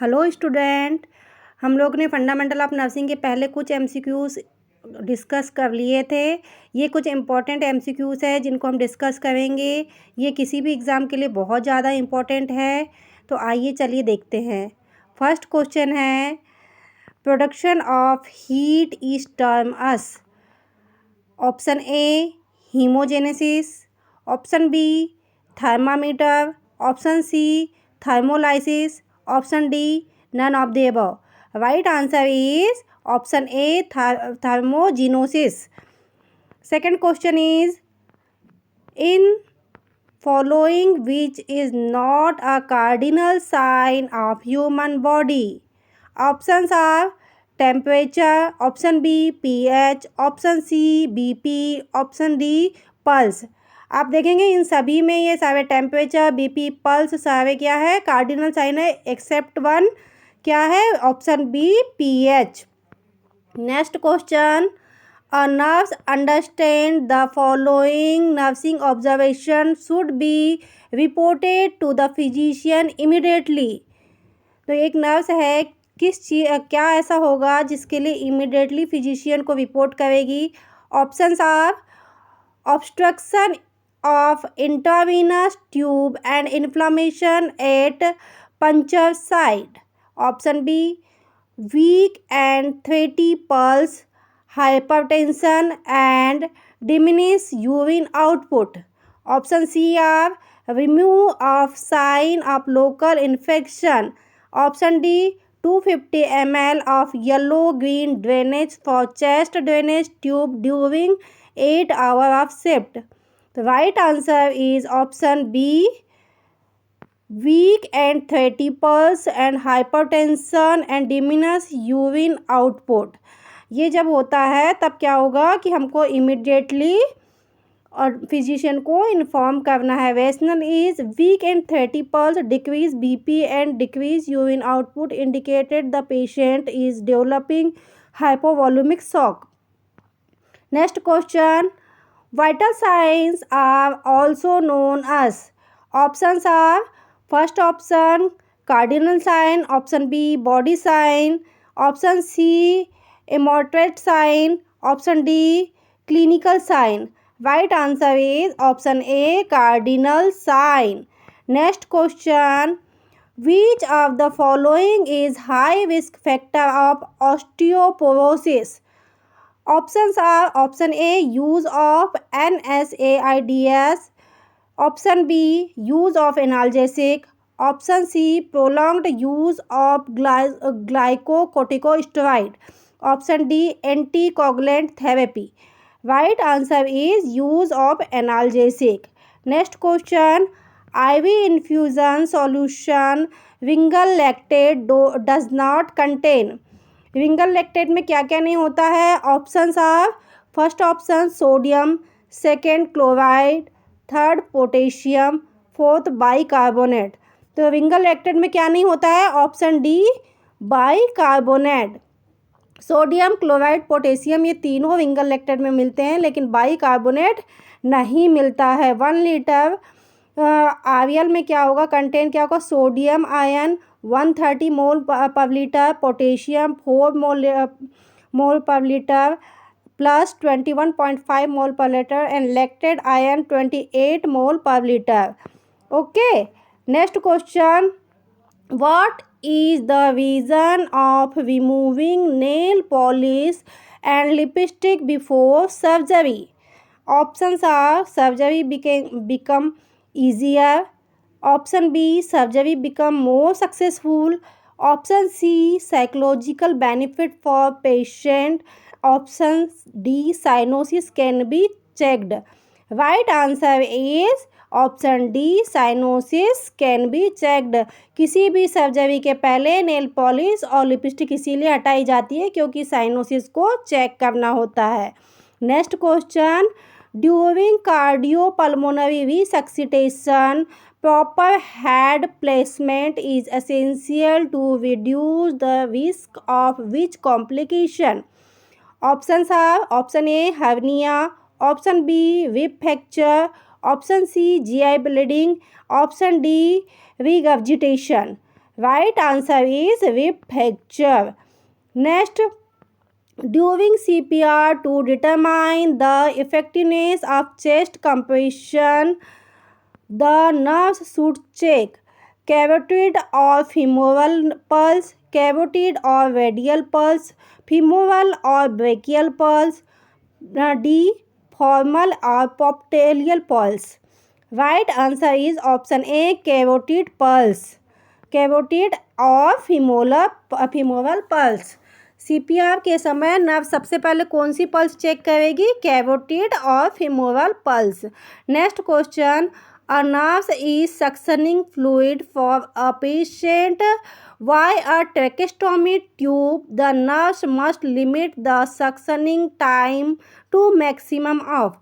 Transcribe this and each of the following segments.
Hello student, हम लोग ने फंडामेंटल ऑफ नर्सिंग के पहले कुछ एमसीक्यूज़ डिस्कस कर लिए थे। ये कुछ इम्पॉर्टेंट एमसीक्यूज़ है जिनको हम डिस्कस करेंगे। ये किसी भी एग्ज़ाम के लिए बहुत ज़्यादा इम्पॉर्टेंट है, तो आइए चलिए देखते हैं। फर्स्ट क्वेश्चन है, production of heat is term as. Option A hemogenesis, option B thermometer, option C thermolysis, option D none of the above. Right answer is option A thermogenesis. Second question is, in following which is not a cardinal sign of human body? Options are temperature, option B pH, option C BP, option D pulse. आप देखेंगे इन सभी में ये सारे temperature, BP, pulse सारे क्या है, cardinal sign है, एक्सेप्ट वन क्या है, option B pH. Next question, a nurse understand the following nursing observation should be reported to the physician immediately. तो एक नर्स है, क्या ऐसा होगा जिसके लिए इमीडिएटली फिजिशियन को रिपोर्ट करेगी? Options are obstruction of intravenous tube and inflammation at puncture site, option B weak and threaty pulse, hypertension and diminished urine output, option C are remove of sign of local infection, option D 250 ml of yellow green drainage for chest drainage tube during 8 hours of shift. The right answer is option B, weak and threaty pulse and hypertension and diminished urine output. ये जब होता है तब क्या होगा कि हमको immediately और फिजिशियन को इन्फॉर्म करना है। Rationale is weak and thready pulse, decrease BP and decrease urine output indicated the patient is developing hypovolemic shock. Next question, vital signs are also known as. Options are first option cardinal sign, option B body sign, option C इमोटरेट sign, option D clinical sign. Right answer is option A cardinal sign. Next question, which of the following is high risk factor of osteoporosis? Options are option A use of NSAIDs, option B use of analgesic, option C prolonged use of glycocorticosteroid, option D anticoagulant therapy. Right answer is use of analgesic. Next question, IV infusion solution Ringer lactate does not contain. Ringer lactate में क्या क्या नहीं होता है? Options are first option sodium, second chloride, third potassium, fourth bicarbonate. तो Ringer lactate में क्या नहीं होता है? Option D bicarbonate. Sodium, chloride, potassium ये तीनों विंगल लैक्टेट में मिलते हैं, लेकिन बाइकार्बोनेट नहीं मिलता है. 1 लीटर आरएल में क्या होगा, कंटेंट क्या होगा? सोडियम आयन 130 मोल पर लीटर, पोटेशियम 4 मोल पर लीटर प्लस 21.5 मोल पर लीटर एंड लैक्टेट आयन 28 मोल पर litre. Okay, next question, what is the reason of removing nail polish and lipstick before surgery? Options are surgery become easier, option B surgery become more successful, option C psychological benefit for patient, option D cyanosis can be checked. Right answer is option D cyanosis can be checked. किसी भी surgery के पहले nail polish और lipstick इसीलिए हटाई जाती है क्योंकि साइनोसिस को चेक करना होता है. Next question, during cardiopulmonary resuscitation proper head placement is essential to reduce the risk of which complication? Options are option A hernia, option B rib fracture, option C GI bleeding, option D regurgitation. Right answer is rib fracture. Next, during CPR to determine the effectiveness of chest compression, the nurse should check carotid or femoral pulse, carotid or radial pulse, femoral or brachial pulse, D. Formal or popliteal pulse. Right answer is option A, carotid pulse. Carotid और femoral pulse. CPR के समय nerve सबसे पहले कौन सी pulse check करेगी? Carotid और femoral pulse. Next question, a nurse is suctioning fluid for a patient. Why a tracheostomy tube? The nurse must limit the suctioning time to maximum of.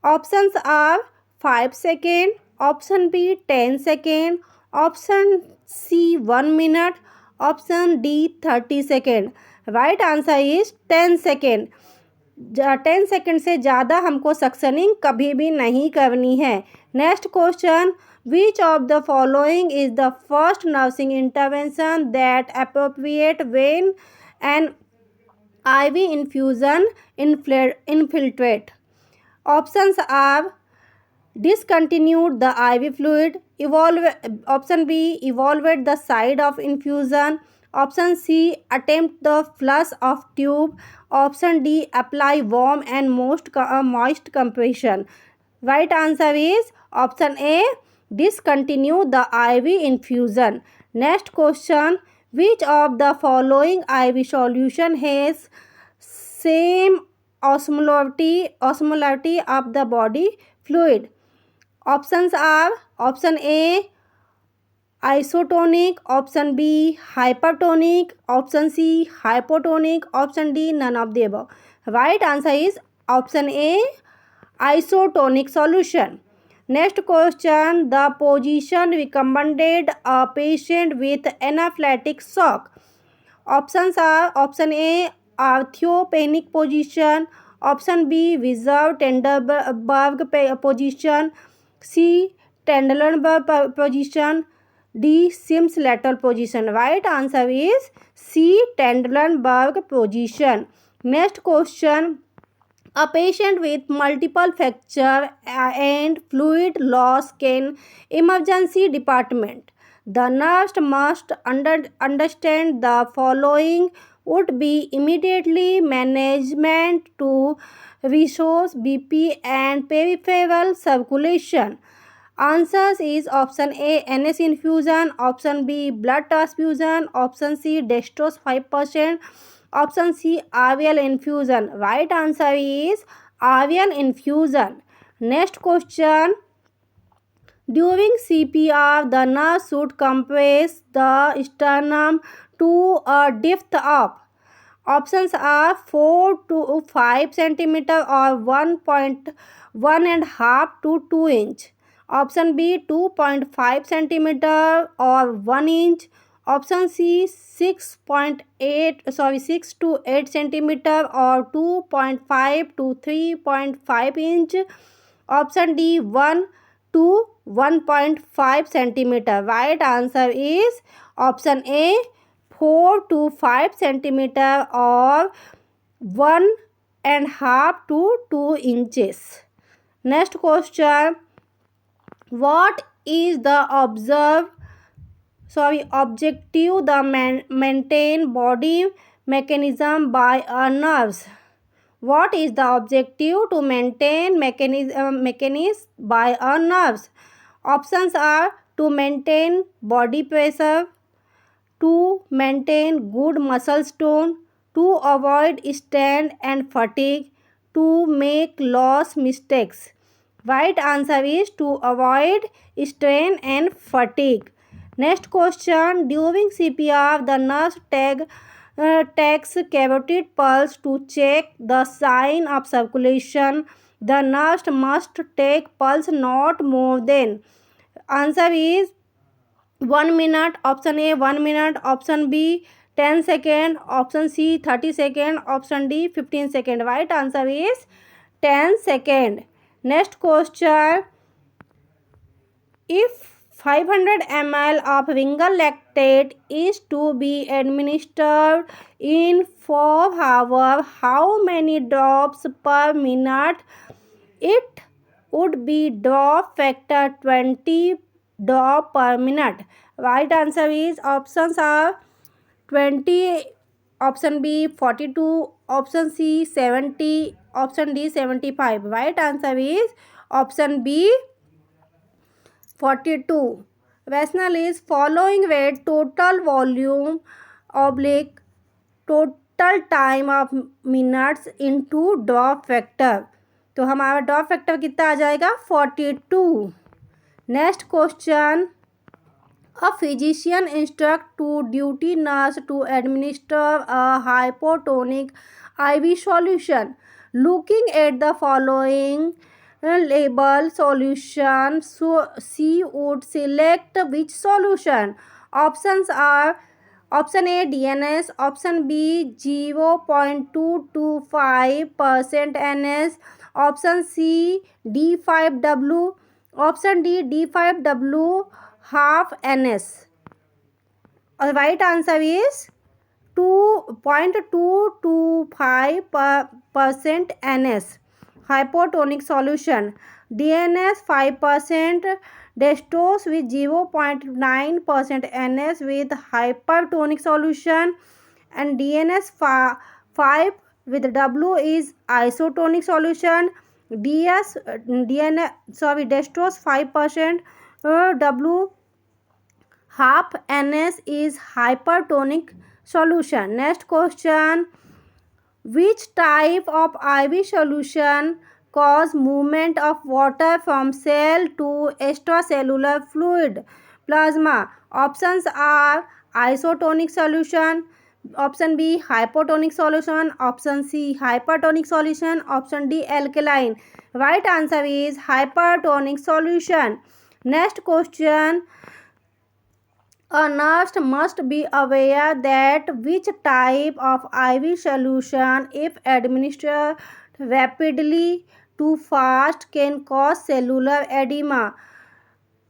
Options are 5 seconds, option B 10 seconds, option C 1 minute, option D 30 seconds. Right answer is 10 seconds. 10 second से ज़्यादा हमको suctioning कभी भी नहीं करनी है. Next question, which of the following is the first nursing intervention that appropriate when an IV infusion infiltrate? Options are discontinued the IV fluid, option B evaluate the site of infusion, option C attempt the flush of tube, option D apply warm and moist compression. Right answer is option A, discontinue the IV infusion. Next question, which of the following IV solution has same osmolarity of the body fluid? Options are option A isotonic, option B hypertonic, option C hypotonic, option D none of the above. Right answer is option A, isotonic solution. Next question, the position recommended a patient with anaphylactic shock. Options are option A arthropenic position, option B reserved Trendelenburg position, C Trendelenburg position, D Sims lateral position. Right answer is C Trendelenburg position. Next question, a patient with multiple fracture and fluid loss can emergency department. The nurse must understand the following would be immediately management to restore BP and peripheral circulation. Answers is option A NS infusion, option B blood transfusion, option C dextrose 5%, option C RVL infusion. Right answer is RVL infusion. Next question, during CPR the nurse should compress the sternum to a depth of. Options are 4 to 5 centimeter or 1.1.5 to 2 inch. Option B 2.5 centimeter or 1 inch. Option C 6 to 8 centimeter or 2.5 to 3.5 inch. Option D 1 to 1.5 centimeter. Right answer is option A 4 to 5 centimeter or 1.5 to 2 inches. Next question, what is the objective the maintain body mechanism by a nurse? What is the objective to maintain mechanism by a nurse? Options are to maintain body pressure, to maintain good muscle tone, to avoid strain and fatigue, to make loss mistakes. Right answer is to avoid strain and fatigue. Next question, during CPR the nurse takes carotid pulse to check the sign of circulation. The nurse must take pulse not more than. Answer is 1 minute, option A 1 minute, option B 10 second, option C 30 second, option D 15 second. Right answer is 10 second. Next question, if 500 ml of vinegar lactate is to be administered in 4 hours. How many drops per minute? It would be drop factor 20 drop per minute. Right answer is options are 20, option B 42, option C 70, option D 75. Right answer is option B 42. Rational is following with total volume oblique total time of minutes into drop factor. तो हमारा drop factor कितना आ जाएगा 42. Next question. A physician instructs two duty nurse to administer a hypotonic IV solution. Looking at the following label solution, so she would select which solution. Options are option A DNS, option B 0.225% NS, option C D5W, option D D5W half NS. Right answer is 2.225% NS. Hypotonic solution. DNS 5%, dextrose with 0.9% NS with hypertonic solution, and DNS 5 with W is isotonic solution. Dextrose 5%, W half NS is hypertonic solution. Next question. Which type of IV solution cause movement of water from cell to extracellular fluid plasma? Options are isotonic solution, option B hypotonic solution, option C hypertonic solution, option D alkaline. Right answer is hypertonic solution. Next question. A nurse must be aware that which type of IV solution, if administered rapidly too fast, can cause cellular edema.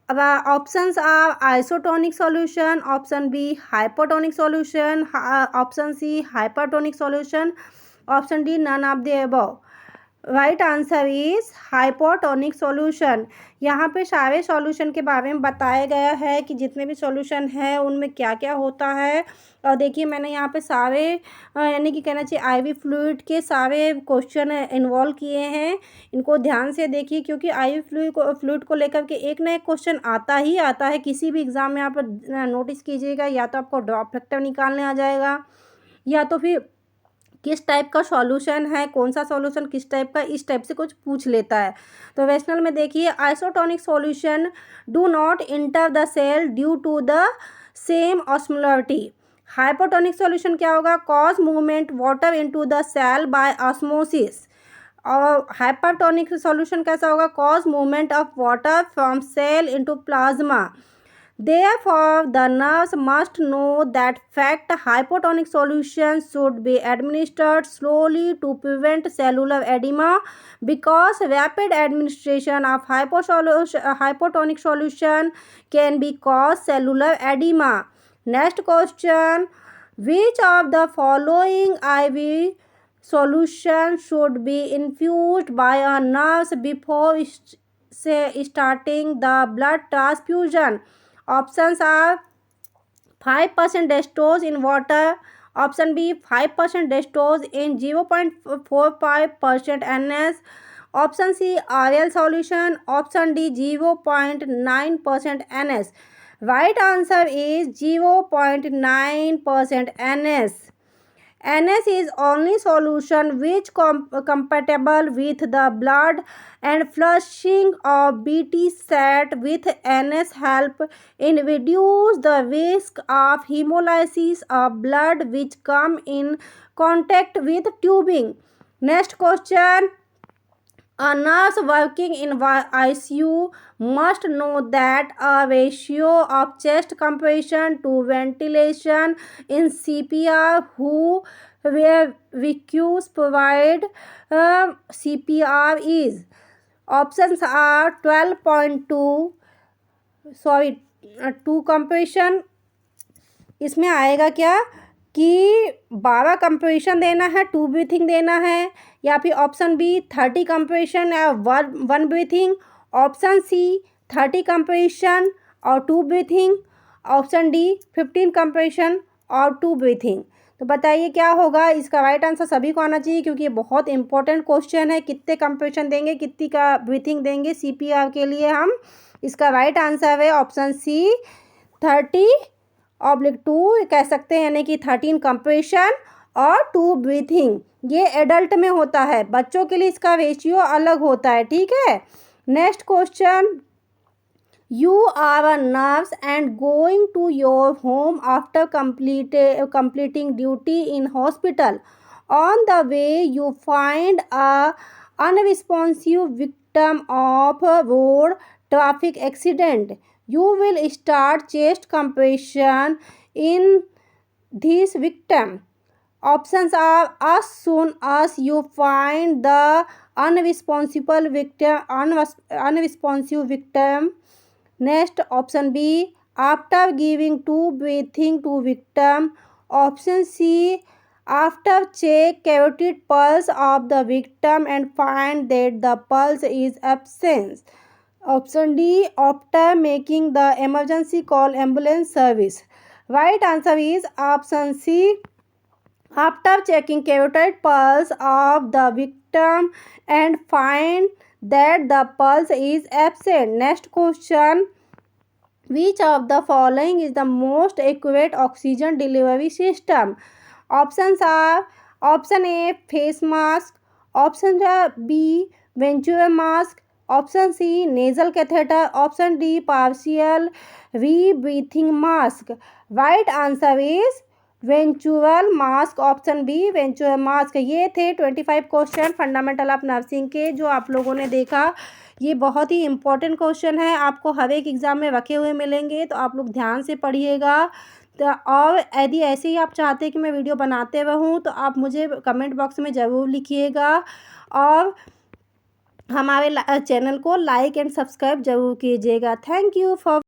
Options are isotonic solution, option B hypotonic solution, option C hypertonic solution, option D none of the above. Right answer is hypotonic solution. यहाँ पे सारे solution के बारे में बताया गया है कि जितने भी सॉल्यूशन है उनमें क्या क्या होता है. और देखिए मैंने यहाँ पे सारे यानी कि कहना चाहिए आईवी फ्लूइड के सारे क्वेश्चन इन्वॉल्व किए हैं. इनको ध्यान से देखिए क्योंकि आईवी फ्लूइड को लेकर के एक ना एक क्वेश्चन आता ही आता है. किसी भी एग्ज़ाम में आप नोटिस कीजिएगा, या तो आपको ड्रॉप फैक्टर निकालने आ जाएगा, या तो फिर किस टाइप का सॉल्यूशन है, कौन सा सॉल्यूशन किस टाइप का, इस टाइप से कुछ पूछ लेता है. तो रेशनल में देखिए isotonic solution do not enter the cell due to the same osmolarity. Hypotonic solution क्या होगा? Cause movement water into the cell by osmosis. और हाइपरटोनिक सॉल्यूशन कैसा होगा? Cause movement of water from cell into plasma. Therefore, the nurse must know that fact hypotonic solution should be administered slowly to prevent cellular edema, because rapid administration of hypotonic solution can be cause cellular edema. Next question. Which of the following IV solution should be infused by a nurse before starting the blood transfusion? Options are 5% dextrose in water, option B 5% dextrose in 0.45% NS, option C RL solution, option D 0.9% NS. Right answer is 0.9% NS. NS is only solution which compatible with the blood, and flushing of BT set with NS help in reduce the risk of hemolysis of blood which come in contact with tubing. Next question. A nurse working in ICU must know that a ratio of chest compression to ventilation in CPR where VQs provide CPR is. Options are 12.2, sorry, two compression, इसमें आएगा क्या कि 12 compression देना है, 2 breathing देना है, या फिर ऑप्शन बी 30 कंप्रेशन या 1 ब्रीथिंग, ऑप्शन सी 30 कंप्रेशन और 2 ब्रीथिंग, ऑप्शन डी 15 कंप्रेशन और 2 ब्रीथिंग। तो बताइए क्या होगा। इसका राइट आंसर सभी को आना चाहिए क्योंकि ये बहुत इंपॉर्टेंट क्वेश्चन है। कितने कंप्रेशन देंगे, कितनी का ब्रीथिंग देंगे CPR के लिए हम। इसका राइट आंसर है ऑप्शन सी 30/2 कह सकते हैं, यानी कि 13 कंप्रेशन और 2 ब्रीथिंग। ये एडल्ट में होता है, बच्चों के लिए इसका रेशियो अलग होता है, ठीक है। Next question, you are a nurse and going to your home after completing duty in hospital. On the way you find a unresponsive victim of a road traffic accident. You will start chest compression in this victim. Options are as soon as you find the unresponsive victim. Next, option B, after giving 2 breathing to victim. Option C, after check carotid pulse of the victim and find that the pulse is absent. Option D, after making the emergency call ambulance service. Right answer is option C, after checking carotid pulse of the victim and find that the pulse is absent. Next question, which of the following is the most accurate oxygen delivery system? Options are option A face mask, option B ventral mask, option C nasal catheter, option D partial rebreathing mask. Right answer is Venturi mask, option B Venturi mask. ये थे 25 question fundamental of nursing के जो आप लोगों ने देखा। ये बहुत ही इंपॉर्टेंट क्वेश्चन है, आपको हर एक एग्ज़ाम में रखे हुए मिलेंगे, तो आप लोग ध्यान से पढ़िएगा। तो और यदि ऐसे ही आप चाहते हैं कि मैं वीडियो बनाते रहूँ तो आप मुझे कमेंट बॉक्स में ज़रूर लिखिएगा और हमारे चैनल को लाइक एंड सब्सक्राइब ज़रूर कीजिएगा। Thank you for